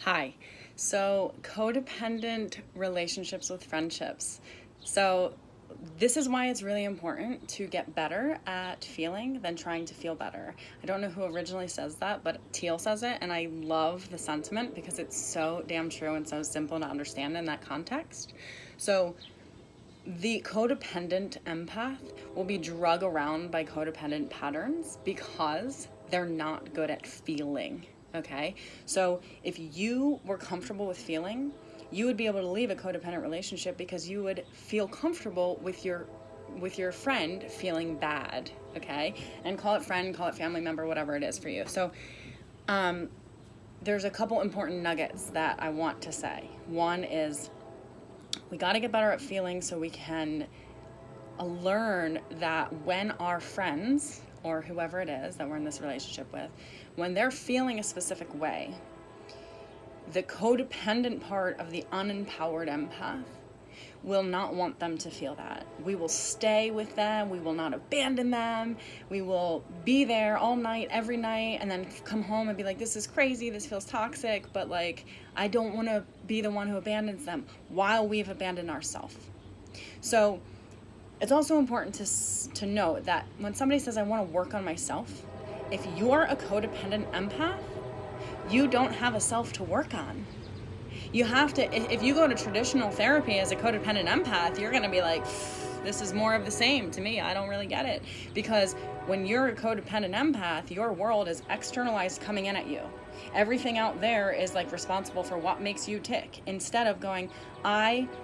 Hi. So, codependent relationships with friendships. So, this is why it's really important to get better at feeling than trying to feel better. I don't know who originally says that, but Teal says it, and I love the sentiment because it's so damn true and so simple to understand in that context. So, the codependent empath will be drug around by codependent patterns because they're not good at feeling. Okay, so if you were comfortable with feeling, you would be able to leave a codependent relationship because you would feel comfortable with your friend feeling bad. Okay, and call it friend, call it family member, whatever it is for you. So there's a couple important nuggets that I want to say. One is we got to get better at feeling so we can learn that when our friends or whoever it is that we're in this relationship with, when they're feeling a specific way, the codependent part of the unempowered empath will not want them to feel that. We will stay with them. We will not abandon them. We will be there all night, every night, and then come home and be like, this is crazy. This feels toxic, but like, I don't want to be the one who abandons them while we've abandoned ourselves. So it's also important to note that when somebody says, I want to work on myself, if you're a codependent empath, you don't have a self to work on. You have to, if you go to traditional therapy as a codependent empath, you're going to be like, this is more of the same to me. I don't really get it. Because when you're a codependent empath, your world is externalized coming in at you. Everything out there is like responsible for what makes you tick. Instead of going,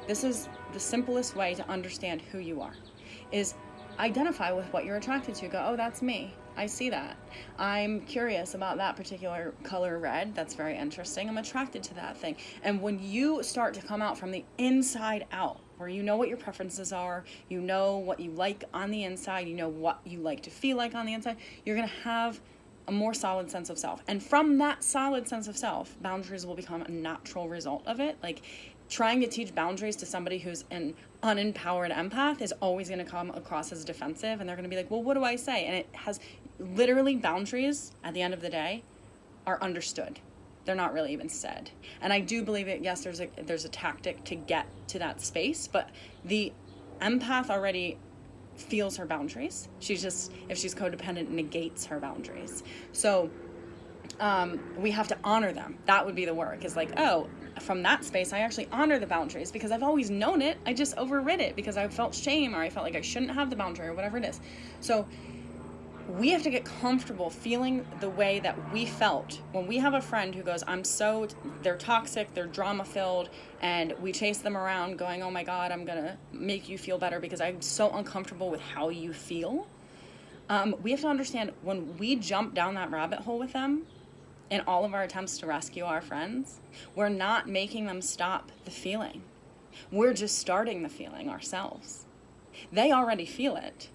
this is the simplest way to understand who you are, is identify with what you're attracted to. Go, oh, that's me. I see that. I'm curious about that particular color red. That's very interesting. I'm attracted to that thing. And when you start to come out from the inside out, where you know what your preferences are, you know what you like on the inside, you know what you like to feel like on the inside, you're going to have a more solid sense of self. And from that solid sense of self, boundaries will become a natural result of it. Like, trying to teach boundaries to somebody who's an unempowered empath is always going to come across as defensive, and they're going to be like, well, what do I say? And it has literally, boundaries at the end of the day are understood. They're not really even said. And I do believe it. Yes, there's a tactic to get to that space, but the empath already feels her boundaries. She's just, if she's codependent, negates her boundaries. So we have to honor them. That would be the work, is like, oh, from that space, I actually honor the boundaries because I've always known it. I just overrid it because I felt shame, or I felt like I shouldn't have the boundary, or whatever it is. So we have to get comfortable feeling the way that we felt when we have a friend who goes, they're toxic, they're drama filled, and we chase them around going, oh my God, I'm going to make you feel better because I'm so uncomfortable with how you feel. We have to understand, when we jump down that rabbit hole with them, in all of our attempts to rescue our friends, we're not making them stop the feeling. We're just starting the feeling ourselves. They already feel it.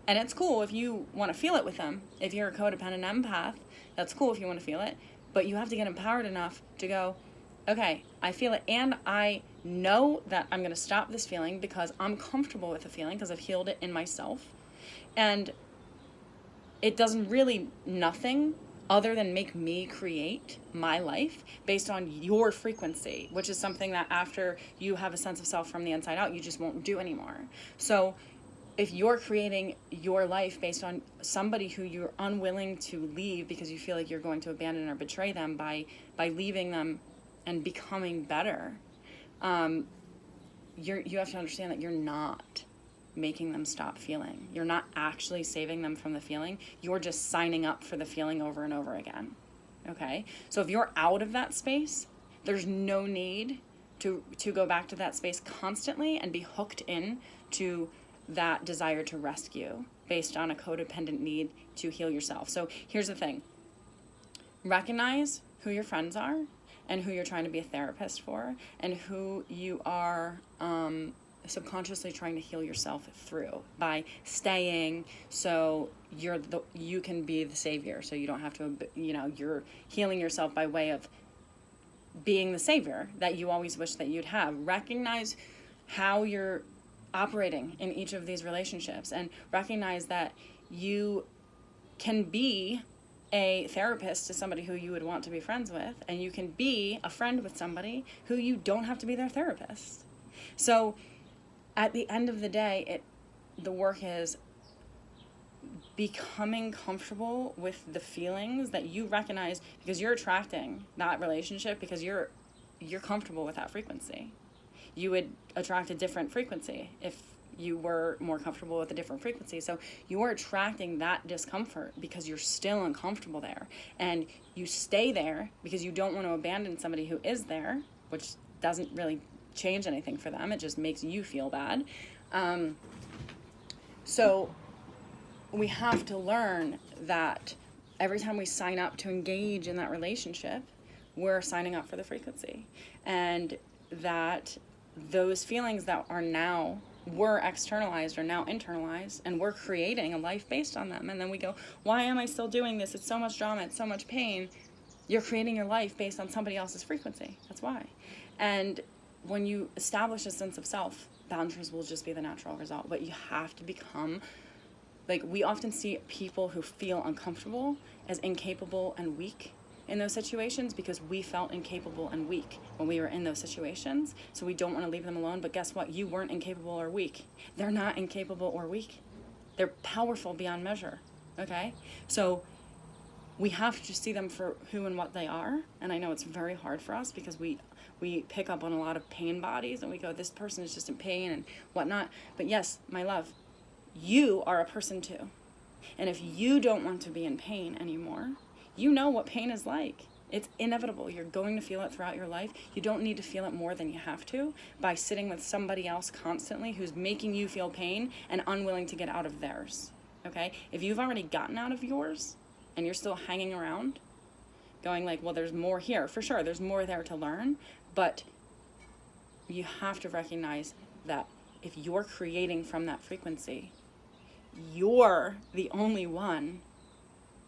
And it's cool if you want to feel it with them. If you're a codependent empath, that's cool if you want to feel it. But you have to get empowered enough to go, okay, I feel it, and I know that I'm going to stop this feeling because I'm comfortable with the feeling because I've healed it in myself. And it doesn't really nothing other than make me create my life based on your frequency, which is something that after you have a sense of self from the inside out, you just won't do anymore. So if you're creating your life based on somebody who you're unwilling to leave because you feel like you're going to abandon or betray them by leaving them and becoming better, you have to understand that you're not making them stop feeling. You're not actually saving them from the feeling. You're just signing up for the feeling over and over again. Okay? So if you're out of that space, there's no need to go back to that space constantly and be hooked in to that desire to rescue based on a codependent need to heal yourself. So here's the thing. Recognize who your friends are and who you're trying to be a therapist for, and who you are subconsciously trying to heal yourself through by staying, so you can be the savior, so you don't have to, you're healing yourself by way of being the savior that you always wish that you'd have. Recognize how you're operating in each of these relationships, and recognize that you can be a therapist to somebody who you would want to be friends with, and you can be a friend with somebody who you don't have to be their therapist. So at the end of the day, the work is becoming comfortable with the feelings that you recognize, because you're attracting that relationship because you're comfortable with that frequency. You would attract a different frequency if you were more comfortable with a different frequency. So you are attracting that discomfort because you're still uncomfortable there. And you stay there because you don't want to abandon somebody who is there, which doesn't really change anything for them. It just makes you feel bad. So we have to learn that every time we sign up to engage in that relationship, we're signing up for the frequency. And that those feelings that were externalized are now internalized, and we're creating a life based on them. And then we go, why am I still doing this? It's so much drama, it's so much pain. You're creating your life based on somebody else's frequency. That's why. And when you establish a sense of self, boundaries will just be the natural result. But you have to become, like, we often see people who feel uncomfortable as incapable and weak in those situations because we felt incapable and weak when we were in those situations. So we don't want to leave them alone. But guess what? You weren't incapable or weak. They're not incapable or weak. They're powerful beyond measure. Okay? So we have to see them for who and what they are. And I know it's very hard for us because we pick up on a lot of pain bodies and we go, this person is just in pain and whatnot. But yes, my love, you are a person too. And if you don't want to be in pain anymore, you know what pain is like. It's inevitable. You're going to feel it throughout your life. You don't need to feel it more than you have to by sitting with somebody else constantly who's making you feel pain and unwilling to get out of theirs. Okay? If you've already gotten out of yours and you're still hanging around, going like, well, there's more here. For sure, there's more there to learn. But you have to recognize that if you're creating from that frequency, you're the only one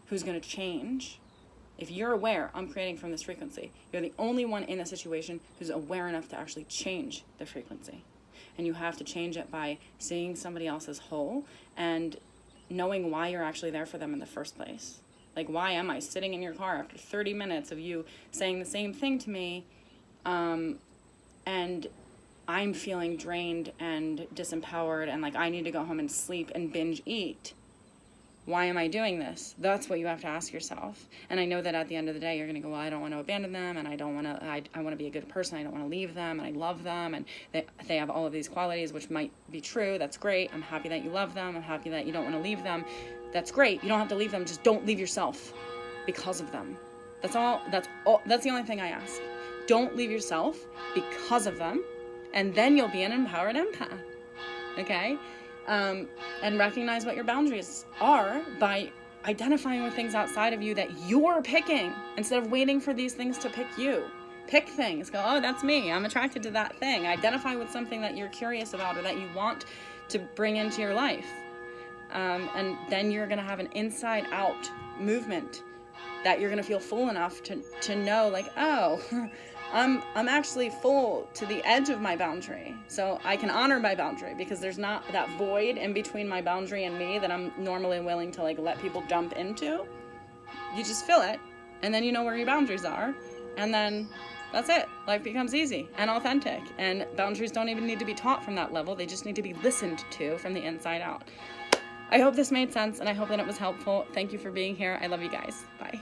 who's going to change. If you're aware, I'm creating from this frequency, you're the only one in the situation who's aware enough to actually change the frequency. And you have to change it by seeing somebody else as whole and knowing why you're actually there for them in the first place. Like, why am I sitting in your car after 30 minutes of you saying the same thing to me, and I'm feeling drained and disempowered and like I need to go home and sleep and binge eat? Why am I doing this? That's what you have to ask yourself. And I know that at the end of the day, you're going to go, well, I don't want to abandon them, and I want to be a good person. I don't want to leave them, and I love them, and they have all of these qualities, which might be true. That's great. I'm happy that you love them. I'm happy that you don't want to leave them. That's great. You don't have to leave them. Just don't leave yourself because of them. That's all. That's the only thing I ask. Don't leave yourself because of them, and then you'll be an empowered empath. Okay? And recognize what your boundaries are by identifying with things outside of you that you're picking instead of waiting for these things to pick you. Pick things. Go, oh, that's me. I'm attracted to that thing. Identify with something that you're curious about or that you want to bring into your life. And then you're going to have an inside-out movement that you're going to feel full enough to know, like, oh, I'm actually full to the edge of my boundary. So I can honor my boundary because there's not that void in between my boundary and me that I'm normally willing to like let people jump into. You just fill it, and then you know where your boundaries are, and then that's it. Life becomes easy and authentic, and boundaries don't even need to be taught from that level. They just need to be listened to from the inside out. I hope this made sense, and I hope that it was helpful. Thank you for being here. I love you guys. Bye.